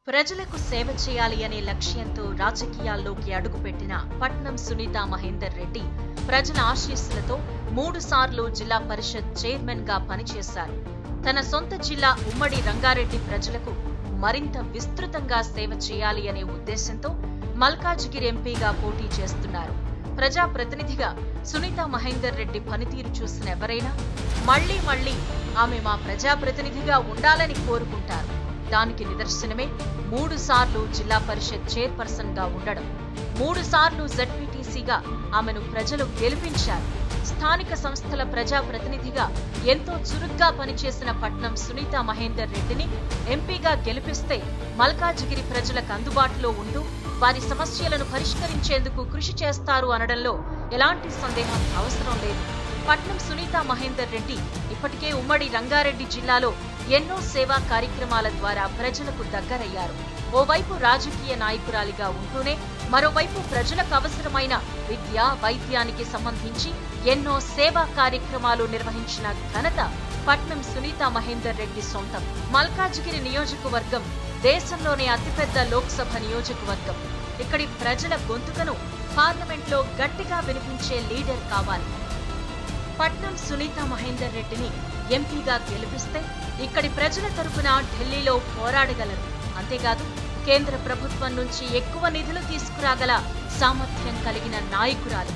ప్రజలకు సేవ చేయాలి అనే లక్ష్యంతో రాజకీయాల్లోకి అడుగుపెట్టిన పట్నం సునీత మహేందర్ రెడ్డి ప్రజల ఆశీస్సులతో 3 సార్లు జిల్లా పరిషత్ చైర్మన్ గా పనిచేశారు. తన సొంత జిల్లా ఉమ్మడి రంగారెడ్డి ప్రజలకు మరింత విస్తృతంగా సేవ చేయాలి అనే ఉద్దేశంతో మల్కాజిగిరి ఎంపీగా పోటీ చేస్తున్నారు. ప్రజా ప్రతినిధిగా సునీత మహేందర్ రెడ్డి పనితీరు చూసిన ఎవరైనా మళ్లీ ఆమె మా ప్రజా ప్రతినిధిగా ఉండాలని కోరుకుంటారు. దానికి నిదర్శనమే 3 సార్లు జిల్లా పరిషత్ చైర్పర్సన్ గా ఉండడం. 3 సార్లు జెడ్పీటీసీగా ఆమెను ప్రజలు గెలిపించారు. స్థానిక సంస్థల ప్రజా ప్రతినిధిగా ఎంతో చురుగ్గా పనిచేసిన పట్నం సునీత మహేందర్ రెడ్డిని ఎంపీగా గెలిపిస్తే మల్కాజిగిరి ప్రజలకు అందుబాటులో ఉంటూ వారి సమస్యలను పరిష్కరించేందుకు కృషి చేస్తారు అనడంలో ఎలాంటి సందేహం అవసరం లేదు. పట్నం సునీత మహేందర్ రెడ్డి ఇప్పటికే ఉమ్మడి రంగారెడ్డి జిల్లాలో ఎన్నో సేవా కార్యక్రమాల ద్వారా ప్రజలకు దగ్గరయ్యారు. ఓవైపు రాజకీయ నాయకురాలిగా ఉంటూనే మరోవైపు ప్రజలకు అవసరమైన విద్య, వైద్యానికి సంబంధించి ఎన్నో సేవా కార్యక్రమాలు నిర్వహించిన ఘనత పట్నం సునీత మహేందర్ రెడ్డి సొంతం. మల్కాజిగిరి నియోజకవర్గం దేశంలోనే అతిపెద్ద లోక్సభ నియోజకవర్గం. ఇక్కడి ప్రజల గొంతుకను పార్లమెంట్లో గట్టిగా వినిపించే లీడర్ కావాలి. పట్నం సునీత మహేందర్ రెడ్డిని ఎంపీగా గెలిపిస్తే ఇక్కడి ప్రజల తరపున ఢిల్లీలో పోరాడగలరు. అంతేకాదు కేంద్ర ప్రభుత్వం నుంచి ఎక్కువ నిధులు తీసుకురాగల సామర్థ్యం కలిగిన నాయకురాలు.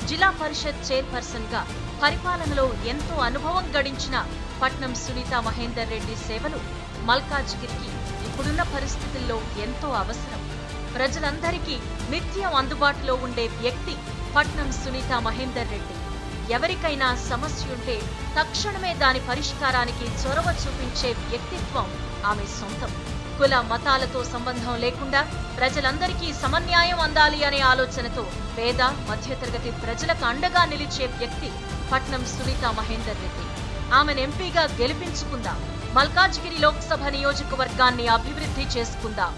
జిల్లా పరిషత్ చైర్పర్సన్ గా పరిపాలనలో ఎంతో అనుభవం గడించిన పట్నం సునీత మహేందర్ రెడ్డి సేవలు మల్కాజిగిరికి ఇప్పుడున్న పరిస్థితుల్లో ఎంతో అవసరం. ప్రజలందరికీ నిత్యం అందుబాటులో ఉండే వ్యక్తి పట్నం సునీత మహేందర్ రెడ్డి. ఎవరికైనా సమస్య ఉంటే తక్షణమే దాని పరిష్కారానికి చొరవ చూపించే వ్యక్తిత్వం ఆమె సొంతం. కుల మతాలతో సంబంధం లేకుండా ప్రజలందరికీ సమన్యాయం అందాలి అనే ఆలోచనతో పేద, మధ్యతరగతి ప్రజలకు అండగా నిలిచే వ్యక్తి పట్నం సునీత మహేందర్ రెడ్డి. ఆమెను ఎంపీగా గెలిపించుకుందాం. మల్కాజిగిరి లోక్సభ నియోజకవర్గాన్ని అభివృద్ధి చేసుకుందాం.